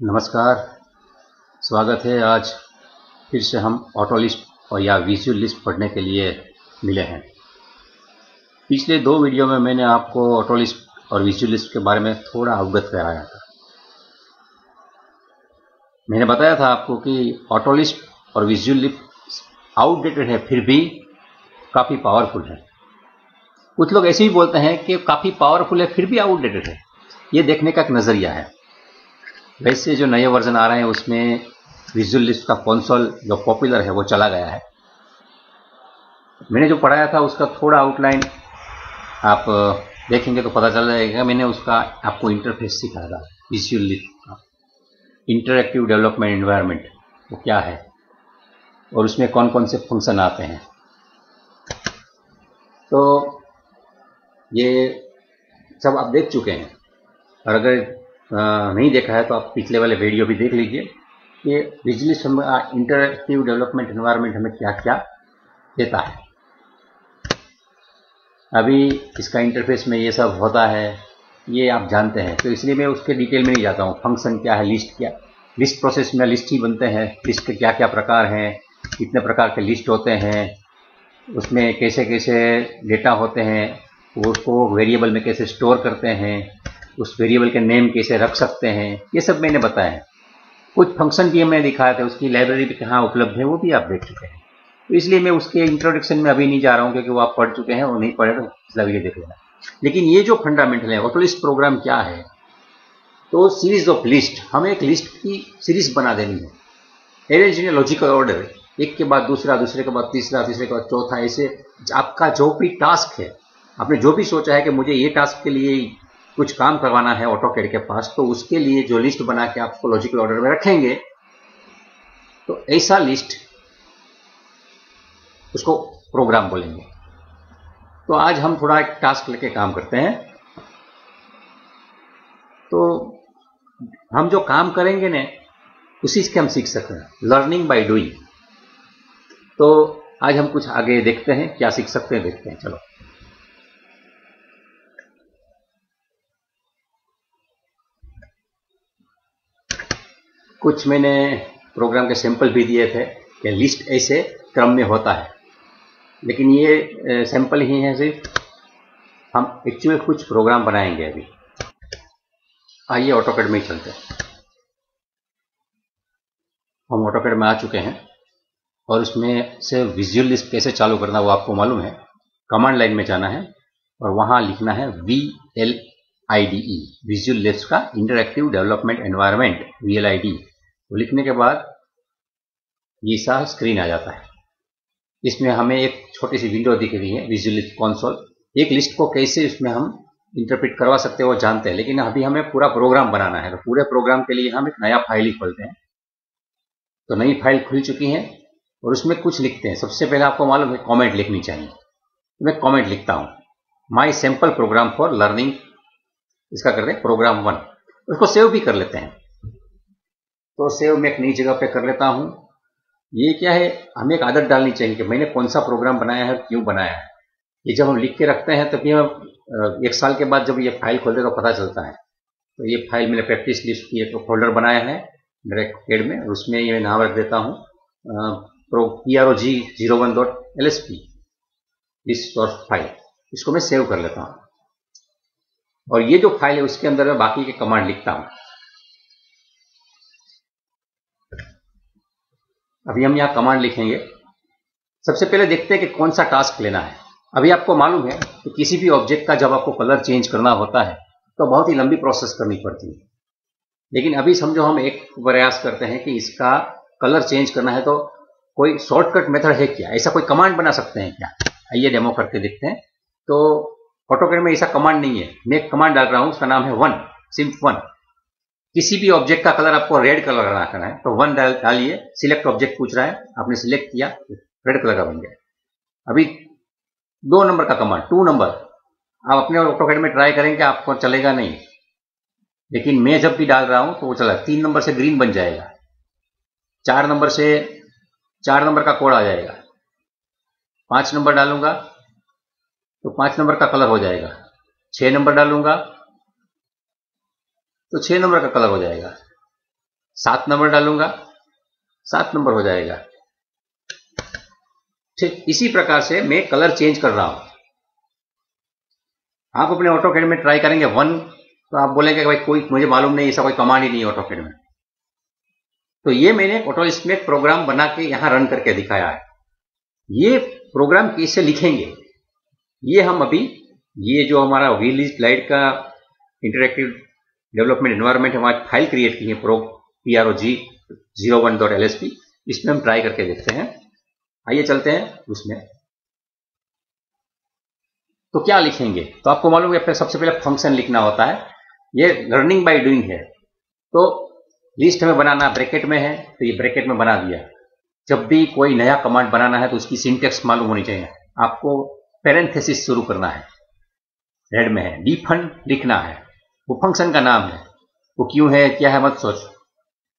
नमस्कार। स्वागत है। आज फिर से हम ऑटो लिस्ट और या विजुअल लिस्ट पढ़ने के लिए मिले हैं। पिछले दो वीडियो में मैंने आपको ऑटो लिस्ट और विजुअल लिस्ट के बारे में थोड़ा अवगत कराया था। मैंने बताया था आपको कि ऑटो लिस्ट और विजुअल लिस्ट आउटडेटेड है, फिर भी काफ़ी पावरफुल है। कुछ लोग ऐसे ही बोलते हैं कि काफ़ी पावरफुल है फिर भी आउटडेटेड है। ये देखने का एक नज़रिया है। वैसे जो नए वर्जन आ रहे हैं उसमें विजुअल लिस्ट का कंसोल जो पॉपुलर है वो चला गया है। मैंने जो पढ़ाया था उसका थोड़ा आउटलाइन आप देखेंगे तो पता चल जाएगा। मैंने उसका आपको इंटरफेस सिखाया था विजुअल लिस्ट का। इंटरएक्टिव डेवलपमेंट एनवायरनमेंट वो क्या है और उसमें कौन कौन से फंक्शन आते हैं। तो ये सब आप देख चुके हैं, और अगर नहीं देखा है तो आप पिछले वाले वीडियो भी देख लीजिए कि visual list interactive development environment हमें क्या क्या देता है। अभी इसका इंटरफेस में ये सब होता है, ये आप जानते हैं, तो इसलिए मैं उसके डिटेल में नहीं जाता हूँ। फंक्शन क्या है, लिस्ट क्या, लिस्ट प्रोसेस में लिस्ट ही बनते हैं। लिस्ट के क्या क्या प्रकार हैं, कितने प्रकार के लिस्ट होते हैं, उसमें कैसे कैसे डेटा होते हैं, उसको वेरिएबल में कैसे स्टोर करते हैं, उस वेरिएबल के नेम कैसे रख सकते हैं, ये सब मैंने बताया है। कुछ फंक्शन भी मैंने दिखाया था, उसकी लाइब्रेरी भी कहाँ उपलब्ध है वो भी आप देख चुके हैं। तो इसलिए मैं उसके इंट्रोडक्शन में अभी नहीं जा रहा हूँ, क्योंकि वो आप पढ़ चुके हैं और नहीं पढ़े तो पिछला वीडियो देख लेना। लेकिन ये जो फंडामेंटल है ऑटो लिस्ट प्रोग्राम क्या है, तो सीरीज ऑफ लिस्ट, हमें एक लिस्ट की सीरीज बना देनी है, अरेंज इन लॉजिकल ऑर्डर, एक के बाद दूसरा, दूसरे के बाद तीसरा, तीसरे के बाद चौथा। ऐसे आपका जो भी टास्क है, आपने जो भी सोचा है कि मुझे ये टास्क के लिए कुछ काम करवाना है ऑटोकैड के पास, तो उसके लिए जो लिस्ट बना के आपको लॉजिकल ऑर्डर में रखेंगे, तो ऐसा लिस्ट उसको प्रोग्राम बोलेंगे। तो आज हम थोड़ा एक टास्क लेके काम करते हैं। तो हम जो काम करेंगे ना, उसी से हम सीख सकते हैं, लर्निंग बाय डूइंग। तो आज हम कुछ आगे देखते हैं, क्या सीख सकते हैं, देखते हैं। चलो, कुछ मैंने प्रोग्राम के सैंपल भी दिए थे कि लिस्ट ऐसे क्रम में होता है, लेकिन ये सैंपल ही है सिर्फ। हम एक्चुअली कुछ प्रोग्राम बनाएंगे अभी। आइए ऑटोकैड में ही चलते हैं। हम ऑटोकैड में आ चुके हैं और उसमें से विजुअल लिस्ट कैसे चालू करना वो आपको मालूम है। कमांड लाइन में जाना है और वहाँ लिखना है VLIDE, विजुअल लिस्ट का इंटरएक्टिव डेवलपमेंट एनवायरनमेंट, VLIDE। तो लिखने के बाद ये सा स्क्रीन आ जाता है। इसमें हमें एक छोटी सी विंडो दिख रही है, विजुअल लिस्ट कंसोल। एक लिस्ट को कैसे इसमें हम इंटरप्रेट करवा सकते हैं वो जानते हैं, लेकिन अभी हमें पूरा प्रोग्राम बनाना है। तो पूरे प्रोग्राम के लिए हम एक नया फाइल ही खोलते हैं। तो नई फाइल खुल चुकी है और उसमें कुछ लिखते हैं। सबसे पहले आपको मालूम है कॉमेंट लिखनी चाहिए, तो मैं कॉमेंट लिखता हूँ, माई सैम्पल प्रोग्राम फॉर लर्निंग। इसका करते हैं प्रोग्राम 1। उसको सेव भी कर लेते हैं। तो सेव मैं एक नई जगह पे कर लेता हूँ। ये क्या है, हमें एक आदत डालनी चाहिए कि मैंने कौन सा प्रोग्राम बनाया है, क्यों बनाया है। ये जब हम लिख के रखते हैं तभी हम एक साल के बाद जब ये फाइल खोलते हैं तो पता चलता है। तो ये फाइल मैंने प्रैक्टिस लिस्ट की एक फोल्डर बनाया है मेरे कैड में, और उसमें ये नाम रख देता हूँ prog01.lsp, लिस्ट और फाइल। इसको मैं सेव कर लेता हूँ और ये जो फाइल है उसके अंदर मैं बाकी के कमांड लिखता हूँ। अभी हम यहाँ कमांड लिखेंगे। सबसे पहले देखते हैं कि कौन सा टास्क लेना है। अभी आपको मालूम है कि किसी भी ऑब्जेक्ट का जब आपको कलर चेंज करना होता है तो बहुत ही लंबी प्रोसेस करनी पड़ती है। लेकिन अभी समझो हम एक प्रयास करते हैं कि इसका कलर चेंज करना है, तो कोई शॉर्टकट मेथड है क्या, ऐसा कोई कमांड बना सकते हैं क्या? आइए डेमो करके देखते हैं। तो ऑटोकैड में ऐसा कमांड नहीं है। मैं एक कमांड डाल रहा हूँ, उसका नाम है 1, सिर्फ 1। किसी भी ऑब्जेक्ट का कलर आपको रेड कलर करना है तो 1 डालिए। सिलेक्ट ऑब्जेक्ट पूछ रहा है, आपने सिलेक्ट किया, रेड कलर का बन गया। अभी 2 नंबर का कमांड, 2 नंबर, आप अपने ऑटोकैड में ट्राई करेंगे, आपको चलेगा नहीं। लेकिन मैं जब भी डाल रहा हूं तो वो चला। 3 नंबर से ग्रीन बन जाएगा, 4 नंबर से 4 नंबर का कोड आ जाएगा। 5 नंबर डालूंगा तो 5 नंबर का कलर हो जाएगा। 6 नंबर डालूंगा तो 6 नंबर का कलर हो जाएगा। 7 नंबर डालूंगा, 7 नंबर हो जाएगा। ठीक इसी प्रकार से मैं कलर चेंज कर रहा हूं। आप अपने ऑटोकैड में ट्राई करेंगे 1, तो आप बोलेंगे भाई कोई मुझे मालूम नहीं, ऐसा कोई कमांड ही नहीं है ऑटोकैड में। तो ये मैंने ऑटोलिस्ट में एक प्रोग्राम बना के यहां रन करके दिखाया है। ये प्रोग्राम कैसे लिखेंगे ये हम अभी, ये जो हमारा व्हीलिस्ट लाइट का इंटरेक्टिव डेवलपमेंट एनवायरनमेंट हमारी फाइल क्रिएट की है prog01.lsp, इसमें हम ट्राई करके देखते हैं। आइए चलते हैं उसमें। तो क्या लिखेंगे, तो आपको मालूम है सबसे पहले फंक्शन लिखना होता है। ये लर्निंग बाय डूइंग है। तो लिस्ट में बनाना ब्रैकेट में है, तो ये ब्रैकेट में बना दिया। जब भी कोई नया कमांड बनाना है तो उसकी सिंटेक्स मालूम होनी चाहिए। आपको पैरेंथेसिस शुरू करना है, रेड में है। डिफन लिखना है, वो फंक्शन का नाम है, वो क्यों है क्या है मत सोच।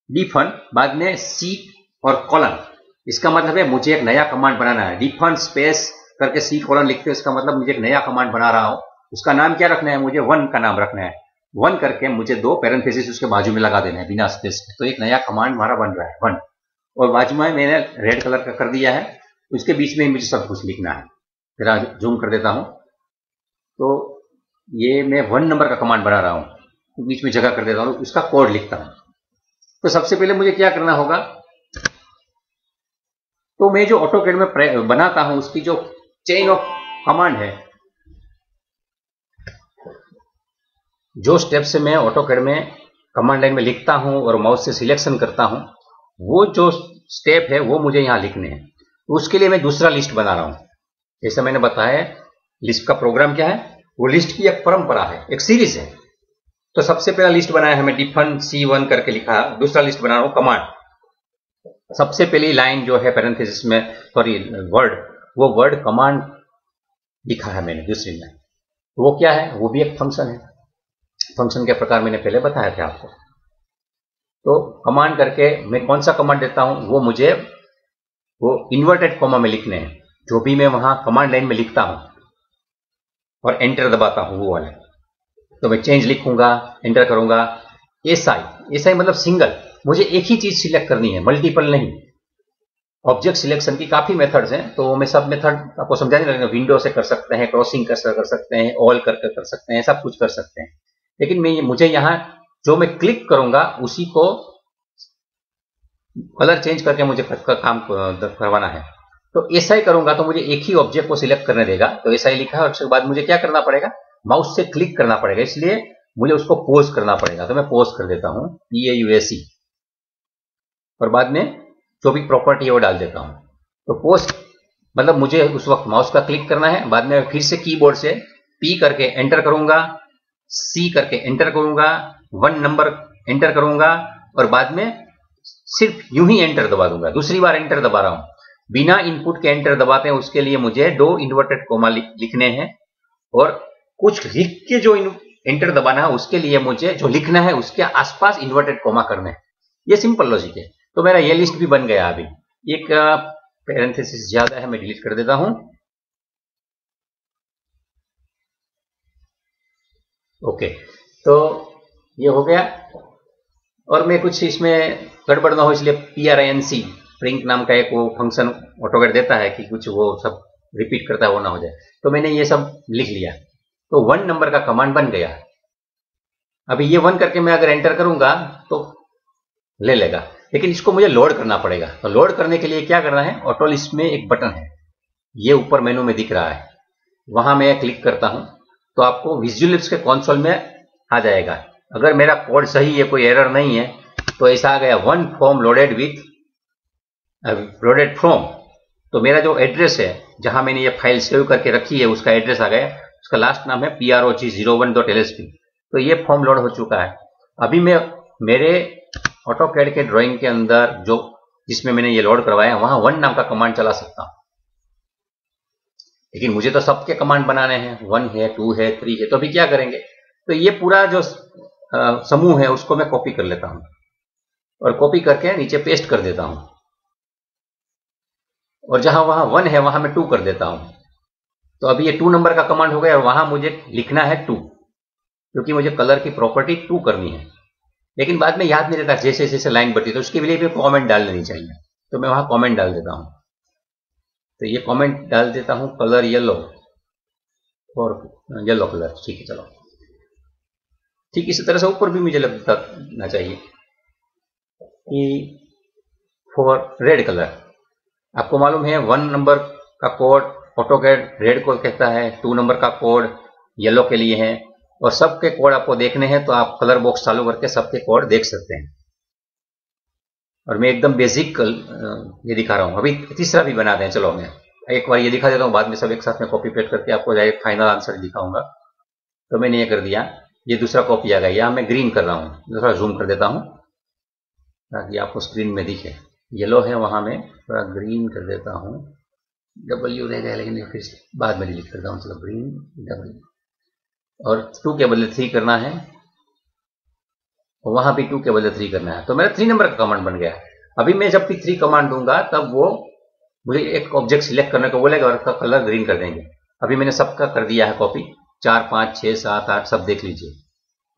डिफन बाद में सी और कॉलन, इसका मतलब है मुझे एक नया कमांड बनाना है। डिफन स्पेस करके सी कॉलन लिखते हैं, इसका मतलब मुझे एक नया कमांड बना रहा हूं। उसका नाम क्या रखना है, मुझे 1 का नाम रखना है। 1 करके मुझे 2 पैरेंथेसिस उसके बाजू में लगा देना है बिना स्पेस के। तो एक नया कमांड हमारा बन रहा है 1, और बाजू में मैंने रेड कलर का कर दिया है, उसके बीच में मुझे सब कुछ लिखना है। जरा जूम कर देता हूं, तो ये मैं 1 नंबर का कमांड बना रहा हूं, तो बीच में जगह कर देता हूं, उसका कोड लिखता हूं। तो सबसे पहले मुझे क्या करना होगा, तो मैं जो ऑटोकैड में बनाता हूं उसकी जो चेन ऑफ कमांड है, जो स्टेप से मैं ऑटोकैड में कमांड लाइन में लिखता हूं और माउस से सिलेक्शन करता हूं, वो जो स्टेप है वो मुझे यहां लिखने हैं। तो उसके लिए मैं दूसरा लिस्ट बना रहा हूं। जैसे मैंने बताया लिस्ट का प्रोग्राम क्या है, वो लिस्ट की एक परंपरा है, एक सीरीज है। तो सबसे पहला लिस्ट बनाया है मैं, डिफन C1 करके लिखा। दूसरा लिस्ट बना रहा हूं कमांड। सबसे पहली लाइन जो है पैरेंथेसिस में, सॉरी वर्ड, वो वर्ड कमांड लिखा है मैंने दूसरी लाइन। तो वो क्या है, वो भी एक फंक्शन है। फंक्शन के प्रकार मैंने पहले बताया था आपको। तो कमांड करके मैं कौन सा कमांड देता हूं, वो मुझे वो इन्वर्टेड कॉमा में लिखने हैं, जो भी मैं वहां कमांड लाइन में लिखता हूं, और एंटर दबाता हूं वो वाले। तो मैं चेंज लिखूंगा, एंटर करूंगा। एसआई मतलब सिंगल, मुझे एक ही चीज सिलेक्ट करनी है, मल्टीपल नहीं। ऑब्जेक्ट सिलेक्शन की काफी मेथड्स हैं, तो मैं सब मेथड आपको समझाने लगेगा। विंडो से कर सकते हैं, क्रॉसिंग कर सकते हैं, ऑल करके कर सकते हैं, सब कुछ कर सकते हैं। लेकिन मुझे यहां जो मैं क्लिक करूंगा उसी को कलर चेंज करके मुझे काम करवाना है। तो एसआई करूंगा तो मुझे एक ही ऑब्जेक्ट को सिलेक्ट करने देगा। तो एसआई लिखा है, और उसके बाद मुझे क्या करना पड़ेगा, माउस से क्लिक करना पड़ेगा, इसलिए मुझे उसको पोज करना पड़ेगा। तो मैं पोज कर देता हूं PAUSE, और बाद में जो भी प्रॉपर्टी है वो डाल देता हूं। तो पोज मतलब मुझे उस वक्त माउस का क्लिक करना है, बाद में फिर से कीबोर्ड से P करके एंटर करूंगा, C करके एंटर करूंगा, 1 नंबर एंटर करूंगा, और बाद में सिर्फ यूं ही एंटर दबा दूंगा। दूसरी बार एंटर दबा रहा हूं, बिना इनपुट के एंटर दबाते हैं। उसके लिए मुझे 2 इन्वर्टेड कोमा लिखने हैं, और कुछ लिख के जो एंटर दबाना है उसके लिए मुझे जो लिखना है उसके आसपास इन्वर्टेड कोमा करने हैं। ये सिंपल लॉजिक है। तो मेरा ये लिस्ट भी बन गया। अभी एक पैरेंथेसिस ज्यादा है, मैं डिलीट कर देता हूं। ओके, तो ये हो गया। और मैं कुछ इसमें गड़बड़ ना हो इसलिए PRINC प्रिंट नाम का एक वो फंक्शन ऑटोकैड देता है कि कुछ वो सब रिपीट करता है, वो ना हो जाए। तो मैंने ये सब लिख लिया, तो 1 नंबर का कमांड बन गया। अभी ये 1 करके मैं अगर एंटर करूंगा तो ले लेगा, लेकिन इसको मुझे लोड करना पड़ेगा। तो लोड करने के लिए क्या करना है, ऑटोलिस्ट में एक बटन है, ये ऊपर मेनू में दिख रहा है, वहां मैं क्लिक करता हूं तो आपको विजुअल लिप्स के कंसोल में आ जाएगा। अगर मेरा कोड सही है, कोई एरर नहीं है, तो ऐसा आ गया 1 फॉर्म लोडेड फ्रॉम। तो मेरा जो एड्रेस है जहां मैंने ये फाइल सेव करके रखी है उसका एड्रेस आ गया। उसका लास्ट नाम है prog01.lsp। तो ये फॉर्म लोड हो चुका है। अभी मैं मेरे ऑटोकैड के ड्राइंग के अंदर जो जिसमें मैंने ये लोड करवाया वहां 1 नाम का कमांड चला सकता हूं, लेकिन मुझे तो सबके कमांड बनाने हैं, 1 है, 2 है, 3 है। तो अभी क्या करेंगे, तो ये पूरा जो समूह है उसको मैं कॉपी कर लेता हूं, और कॉपी करके नीचे पेस्ट कर देता हूं, और जहां वहां 1 है वहां मैं 2 कर देता हूं। तो अभी ये 2 नंबर का कमांड हो गया, और वहां मुझे लिखना है 2, क्योंकि मुझे कलर की प्रॉपर्टी 2 करनी है। लेकिन बाद में याद नहीं रहता, जैसे जैसे लाइन बढ़ती है तो उसके लिए भी कमेंट डाल देनी चाहिए, तो मैं वहां कमेंट डाल देता हूं। तो ये कमेंट डाल देता हूं, कलर येलो और येलो कलर, ठीक है। चलो ठीक इसी तरह से ऊपर भी मुझे लगना चाहिए कि फॉर रेड कलर, आपको मालूम है 1 नंबर का कोड ऑटोकैड रेड को कहता है, 2 नंबर का कोड येलो के लिए है, और सबके कोड आपको देखने हैं तो आप कलर बॉक्स चालू करके सबके कोड देख सकते हैं। और मैं एकदम बेसिक ये दिखा रहा हूं, अभी तीसरा भी बना दें। चलो मैं एक बार ये दिखा देता हूं, बाद में सब एक साथ में कॉपी पेस्ट करके आपको डायरेक्ट फाइनल आंसर दिखाऊंगा। तो मैंने ये कर दिया, ये दूसरा कॉपी आ गया, यहां मैं ग्रीन कर रहा हूं, थोड़ा जूम कर देता हूं ताकि आपको स्क्रीन में दिखे। येलो है, वहां मैं थोड़ा ग्रीन कर देता हूं, W रह गया लेकिन फिर बाद में डिलीट करता हूं। चलो ग्रीन W, और 2 के बदले 3 करना है, और वहां भी 2 के बदले 3 करना है, तो मेरा 3 नंबर का कमांड बन गया। अभी मैं जब भी 3 कमांड दूंगा तब वो मुझे एक ऑब्जेक्ट सिलेक्ट करने को बोलेगा और उसका कलर ग्रीन कर देंगे। अभी मैंने सबका कर दिया है कॉपी, 4 5 6 7 8 सब देख लीजिए।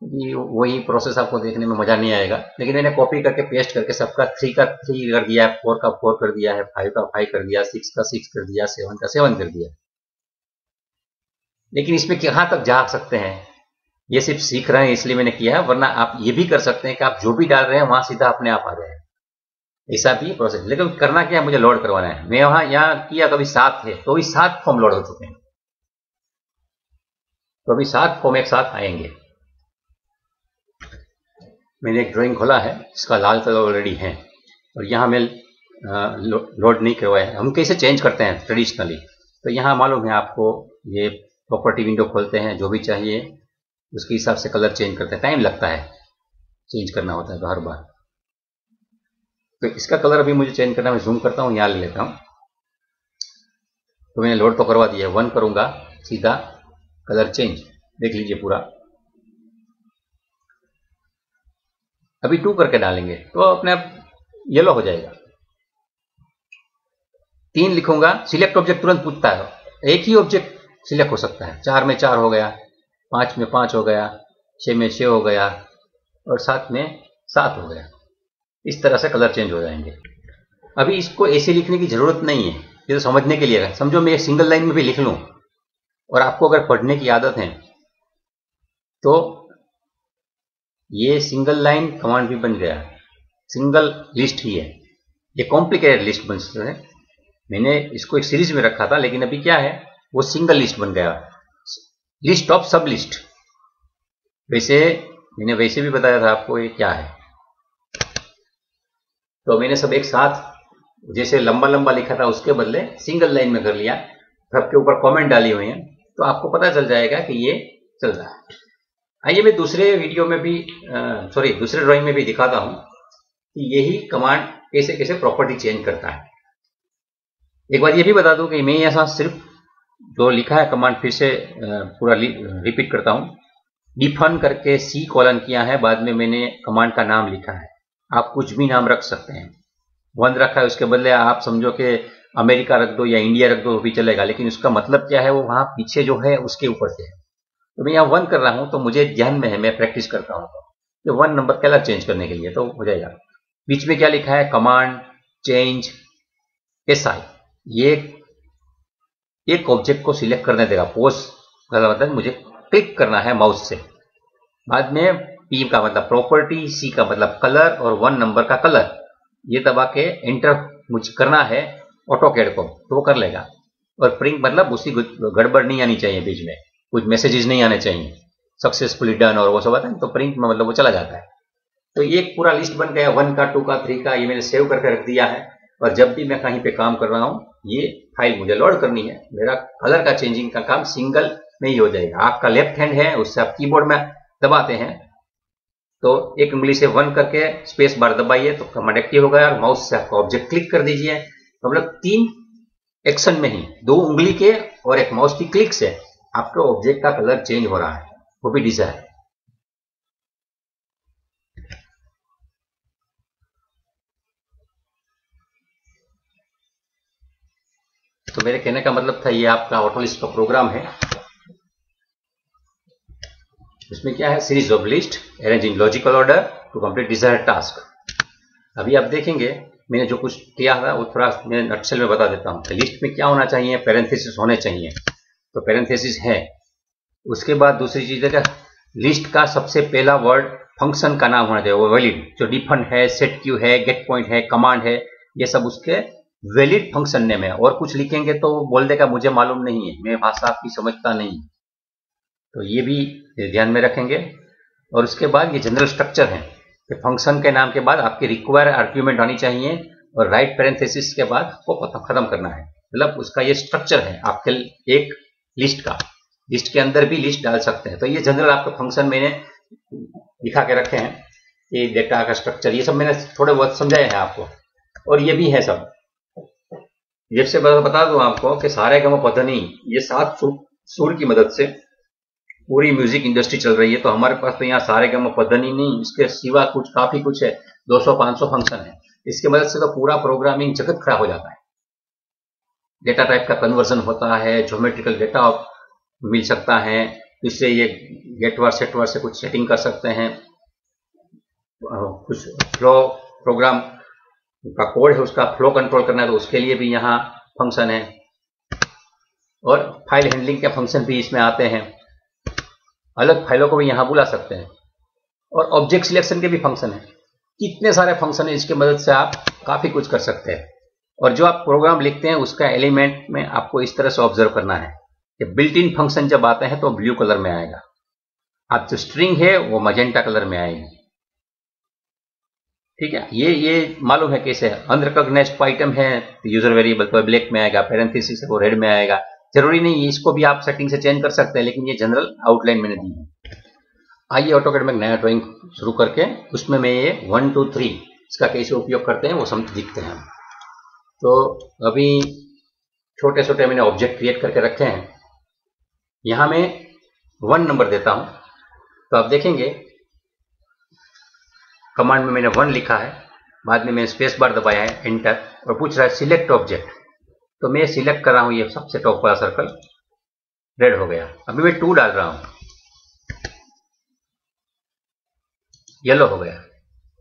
वही प्रोसेस आपको देखने में मजा नहीं आएगा, लेकिन मैंने कॉपी करके पेस्ट करके सबका 3 का 3 कर दिया है, 4 का 4 कर दिया है, 5 का 5 कर दिया, 6 का 6 कर दिया, 7 का 7 कर दिया। लेकिन इसमें कहां तक जा सकते हैं, ये सिर्फ सीख रहे हैं इसलिए मैंने किया है, वरना आप ये भी कर सकते हैं कि आप जो भी डाल रहे हैं वहां सीधा अपने आप आ जाए, ऐसा भी प्रोसेस। लेकिन करना क्या है, मुझे लोड करवाना है। मैं वहां यहां किया तो अभी 7 है, तो अभी 7 फॉर्म लोड हो चुके हैं, तो अभी 7 फॉर्म एक साथ आएंगे। मैंने एक ड्राइंग खोला है, इसका लाल कलर ऑलरेडी है, और यहाँ मैं लोड नहीं करवाया है। हम कैसे चेंज करते हैं ट्रेडिशनली, तो यहाँ मालूम है आपको, ये प्रॉपर्टी विंडो खोलते हैं, जो भी चाहिए उसके हिसाब से कलर चेंज करते हैं। टाइम लगता है, चेंज करना होता है तो हर बार। तो इसका कलर अभी मुझे चेंज करना, मैं जूम करता हूँ, यहाँ ले लेता हूँ। तो मैंने लोड तो करवा दिया है, 1 करूंगा, सीधा कलर चेंज, देख लीजिए पूरा। अभी 2 करके डालेंगे तो अपने आप येलो हो जाएगा। 3 लिखूंगा, सिलेक्ट ऑब्जेक्ट तुरंत पूछता है, एक ही ऑब्जेक्ट सिलेक्ट हो सकता है। 4 में 4 हो गया, 5 में 5 हो गया, 6 में 6 हो गया, और 7 में 7 हो गया। इस तरह से कलर चेंज हो जाएंगे। अभी इसको ऐसे लिखने की जरूरत नहीं है, ये तो समझने के लिए है। समझो मैं एक सिंगल लाइन में भी लिख लूं, और आपको अगर पढ़ने की आदत है तो ये सिंगल लाइन कमांड भी बन गया, सिंगल लिस्ट ही है। ये कॉम्प्लिकेटेड लिस्ट बन सकता है, मैंने इसको एक सीरीज में रखा था, लेकिन अभी क्या है, वो सिंगल लिस्ट बन गया, लिस्ट ऑफ सब लिस्ट। वैसे मैंने वैसे भी बताया था आपको ये क्या है। तो मैंने सब एक साथ, जैसे लंबा लंबा लिखा था उसके बदले सिंगल लाइन में कर लिया, सबके ऊपर कमेंट डाली हुई है, तो आपको पता चल जाएगा कि ये चल रहा है। आइए मैं दूसरे वीडियो में भी दूसरे ड्राइंग में भी दिखाता हूं कि यही कमांड कैसे कैसे प्रॉपर्टी चेंज करता है। एक बार ये भी बता दूं कि मैं यहाँ सिर्फ जो लिखा है कमांड फिर से पूरा रिपीट करता हूं। डिफन करके C कॉलन किया है, बाद में मैंने कमांड का नाम लिखा है। आप कुछ भी नाम रख सकते हैं, 1 रखा है, उसके बदले आप समझो कि अमेरिका रख दो या इंडिया रख दो भी चलेगा, लेकिन उसका मतलब क्या है वो वहां पीछे जो है उसके ऊपर से है। तो मैं यहाँ 1 कर रहा हूं तो मुझे ध्यान में है, मैं प्रैक्टिस करता हूं तो 1 नंबर कलर चेंज करने के लिए तो हो जाएगा। बीच में क्या लिखा है, कमांड चेंज SI, ये एक ऑब्जेक्ट को सिलेक्ट करने देगा। पोस्ट का मतलब मुझे क्लिक करना है माउस से, बाद में P का मतलब प्रॉपर्टी, C का मतलब कलर, और 1 नंबर का कलर, ये दबा के एंटर मुझे करना है ऑटोकैड को, तो वो कर लेगा। और प्रिंट मतलब उसकी गड़बड़ नहीं आनी चाहिए, बीच में कुछ मैसेजेस नहीं आने चाहिए, सक्सेसफुली डन और वो सब आता है, तो प्रिंट में मतलब वो चला जाता है। तो ये एक पूरा लिस्ट बन गया, 1 का 2 का 3 का, ये मैंने सेव करके रख दिया है। और जब भी मैं कहीं पे काम कर रहा हूं, ये फाइल मुझे लोड करनी है, मेरा कलर का चेंजिंग का काम सिंगल में ही हो जाएगा। आपका लेफ्ट हैंड है, उससे आप कीबोर्ड में दबाते हैं, तो एक उंगली से 1 करके स्पेस बार दबाइए तो कमांड एक्टिव हो गया, और माउस से आपका ऑब्जेक्ट क्लिक कर दीजिए। तो मतलब 3 एक्शन में ही, 2 उंगली के और एक माउस की क्लिक से आपके ऑब्जेक्ट का कलर चेंज हो रहा है, वो भी डिजाइन। तो मेरे कहने का मतलब था, ये आपका ऑटोलिस्ट का प्रोग्राम है। इसमें क्या है, series of list arrange in logical order, to complete desired task. अभी आप देखेंगे मैंने जो कुछ किया था वो थोड़ा मैं नटशेल में बता देता हूँ। लिस्ट में क्या होना चाहिए, पैरेंथेसिस होने चाहिए, तो पैरेंथेसिस है। उसके बाद दूसरी चीज है लिस्ट का सबसे पहला वर्ड फंक्शन का नाम होना चाहिए, वो वैलिड। जो डिफॉल्ट है, सेट क्यू है, गेट पॉइंट है, कमांड है, ये सब उसके वैलिड फंक्शन नेम है। और कुछ लिखेंगे तो बोल देगा मुझे मालूम नहीं है, मैं भाषा आपकी समझता नहीं, तो ये भी ध्यान में रखेंगे। और उसके बाद ये जनरल स्ट्रक्चर है कि फंक्शन के नाम के बाद आपकी रिक्वायर आर्ग्यूमेंट आनी चाहिए और राइट पैरेंथेसिस के बाद आपको खत्म करना है। मतलब उसका ये स्ट्रक्चर है आपके एक लिस्ट का। लिस्ट के अंदर भी लिस्ट डाल सकते हैं। तो ये जनरल आपके फंक्शन मैंने दिखा के रखे हैं, ये डेटा का स्ट्रक्चर, ये सब मैंने थोड़े बहुत समझाया है आपको। और ये भी है सब। जैसे बता दूं आपको कि सारे गम पधनी, ये 7 सुर की मदद से पूरी म्यूजिक इंडस्ट्री चल रही है। तो हमारे पास तो यहाँ सारे गम पधनी नहीं, इसके सिवा कुछ काफी कुछ है, 200-500 फंक्शन है। इसकी मदद से तो पूरा प्रोग्रामिंग जगत खराब हो जाता है। डेटा टाइप का कन्वर्जन होता है, ज्योमेट्रिकल डेटा मिल सकता है, इससे ये गेटवर सेटवर से कुछ सेटिंग कर सकते हैं, कुछ फ्लो प्रोग्राम का कोड है उसका फ्लो कंट्रोल करना है तो उसके लिए भी यहाँ फंक्शन है। और फाइल हैंडलिंग के फंक्शन भी इसमें आते हैं, अलग फाइलों को भी यहाँ बुला सकते हैं। और ऑब्जेक्ट सिलेक्शन के भी फंक्शन है। कितने सारे फंक्शन है, इसकी मदद से आप काफी कुछ कर सकते हैं। और जो आप प्रोग्राम लिखते हैं उसका एलिमेंट में आपको इस तरह से ऑब्जर्व करना है कि बिल्ट इन फंक्शन जब आते हैं तो ब्लू कलर में आएगा, आप जो स्ट्रिंग है वो मजेंटा कलर में आएगी। ठीक है, ये मालूम है कैसे है। अनरिकॉग्नाइज्ड आइटम है यूजर वेरिएबल तो ब्लैक में आएगा, पैरेंथेसिस है वो रेड में आएगा। जरूरी नहीं है, इसको भी आप सेटिंग से चेंज कर सकते हैं, लेकिन ये जनरल आउटलाइन मैंने दी है। आइए ऑटोकैड में नया ड्राइंग शुरू करके उसमें मैं ये 1 2 3 इसका कैसे उपयोग करते हैं वो समझ दिखते हैं। तो अभी छोटे छोटे मैंने ऑब्जेक्ट क्रिएट करके रखे हैं। यहां मैं 1 नंबर देता हूं, तो आप देखेंगे कमांड में मैंने 1 लिखा है, बाद में मैंने स्पेस बार दबाया है, एंटर, और पूछ रहा है सिलेक्ट ऑब्जेक्ट। तो मैं सिलेक्ट कर रहा हूं ये सबसे टॉप वाला सर्कल, रेड हो गया। अभी मैं 2 डाल रहा हूं, येलो हो गया।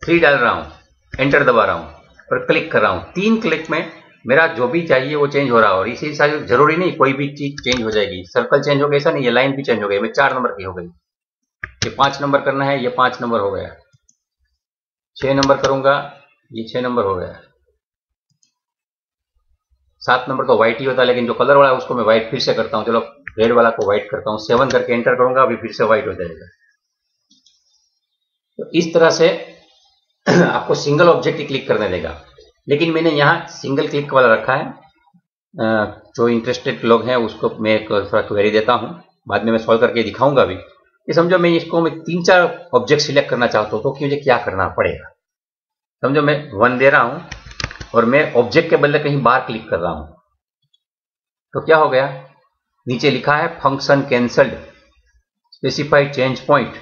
3 डाल रहा हूं, एंटर दबा रहा हूं और क्लिक कर रहा हूं। 3 क्लिक में मेरा जो भी चाहिए वो चेंज हो रहा है। और इसी साथ जरूरी नहीं कोई भी चीज चेंज हो जाएगी, सर्कल चेंज हो गया ऐसा नहीं, ये लाइन भी चेंज हो गई। मैं 4 नंबर की हो गई, ये 5 नंबर करना है, ये 5 नंबर हो गया। 6 नंबर करूंगा, ये 6 नंबर हो गया। 7 नंबर तो व्हाइट ही होता है, लेकिन जो कलर वाला है उसको मैं व्हाइट फिर से करता हूं। चलो रेड वाला को व्हाइट करता हूं, 7 करके एंटर करूंगा, अभी फिर से व्हाइट हो जाएगा। तो इस तरह से आपको सिंगल ऑब्जेक्ट ही क्लिक करने देगा। लेकिन मैंने यहाँ सिंगल क्लिक वाला रखा है, जो इंटरेस्टेड लोग हैं उसको मैं थोड़ा क्वेरी देता हूँ, बाद में मैं सॉल्व करके दिखाऊंगा भी। ये समझो मैं इसको 3-4 ऑब्जेक्ट सिलेक्ट करना चाहता हूँ तो मुझे क्या करना पड़ेगा। समझो मैं 1 दे रहा हूँ और मैं ऑब्जेक्ट के बदले कहीं बाहर क्लिक कर रहा हूँ, तो क्या हो गया, नीचे लिखा है function cancelled, specified change point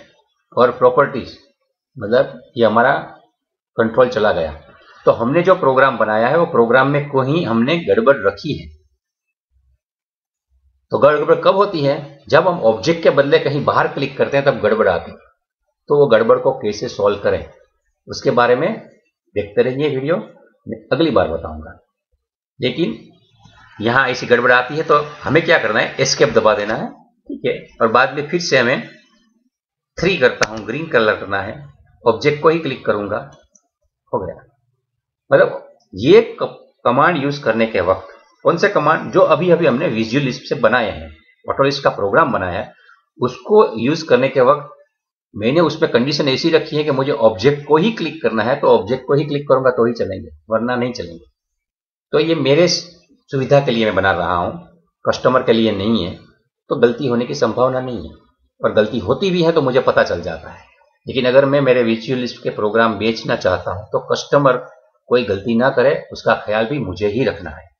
और प्रॉपर्टीज, मतलब ये हमारा कंट्रोल चला गया। तो हमने जो प्रोग्राम बनाया है वो प्रोग्राम में कोई हमने गड़बड़ रखी है। तो गड़बड़ कब होती है, जब हम ऑब्जेक्ट के बदले कहीं बाहर क्लिक करते हैं तब गड़बड़ आती है। तो वो गड़बड़ को कैसे सॉल्व करें उसके बारे में देखते रहिए वीडियो, मैं अगली बार बताऊंगा। लेकिन यहां ऐसी गड़बड़ आती है तो हमें क्या करना है, एस्केप दबा देना है, ठीक है। और बाद में फिर से हमें 3 करता हूं, ग्रीन कलर करना है, ऑब्जेक्ट को ही क्लिक करूंगा, हो गया। मतलब ये कमांड यूज करने के वक्त, कौन से कमांड, जो अभी अभी हमने विजुअल लिस्ट से बनाए हैं, ऑटोलिस्ट का प्रोग्राम बनाया है, उसको यूज करने के वक्त मैंने उसमें कंडीशन ऐसी रखी है कि मुझे ऑब्जेक्ट को ही क्लिक करना है, तो ऑब्जेक्ट को ही क्लिक करूंगा तो ही चलेंगे, वरना नहीं चलेंगे। तो ये मेरे सुविधा के लिए मैं बना रहा हूं, कस्टमर के लिए नहीं है। तो गलती होने की संभावना नहीं है, और गलती होती भी है तो मुझे पता चल जाता है। लेकिन अगर मैं मेरे विजुअल लिस्ट के प्रोग्राम बेचना चाहता हूं तो कस्टमर कोई गलती ना करे उसका ख्याल भी मुझे ही रखना है।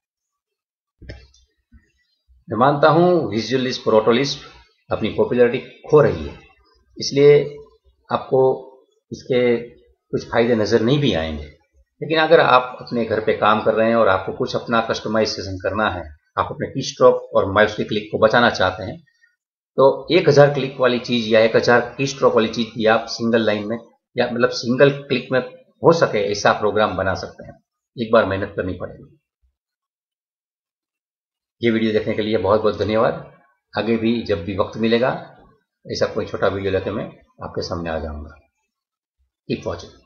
मैं मानता हूं विजुअल लिस्ट और ऑटोलिस्ट अपनी पॉपुलैरिटी खो रही है, इसलिए आपको इसके कुछ फायदे नजर नहीं भी आएंगे। लेकिन अगर आप अपने घर पे काम कर रहे हैं और आपको कुछ अपना कस्टमाइजेशन करना है, आप अपने की स्ट्रोक और माउस की क्लिक को बचाना चाहते हैं, तो 1000 क्लिक वाली चीज या 1000 की स्ट्रोक वाली चीज भी आप सिंगल लाइन में या मतलब सिंगल क्लिक में हो सके ऐसा प्रोग्राम बना सकते हैं। एक बार मेहनत करनी पड़ेगी। ये वीडियो देखने के लिए बहुत बहुत धन्यवाद। आगे भी जब भी वक्त मिलेगा ऐसा कोई छोटा वीडियो लेकर मैं आपके सामने आ जाऊंगा। Keep watching.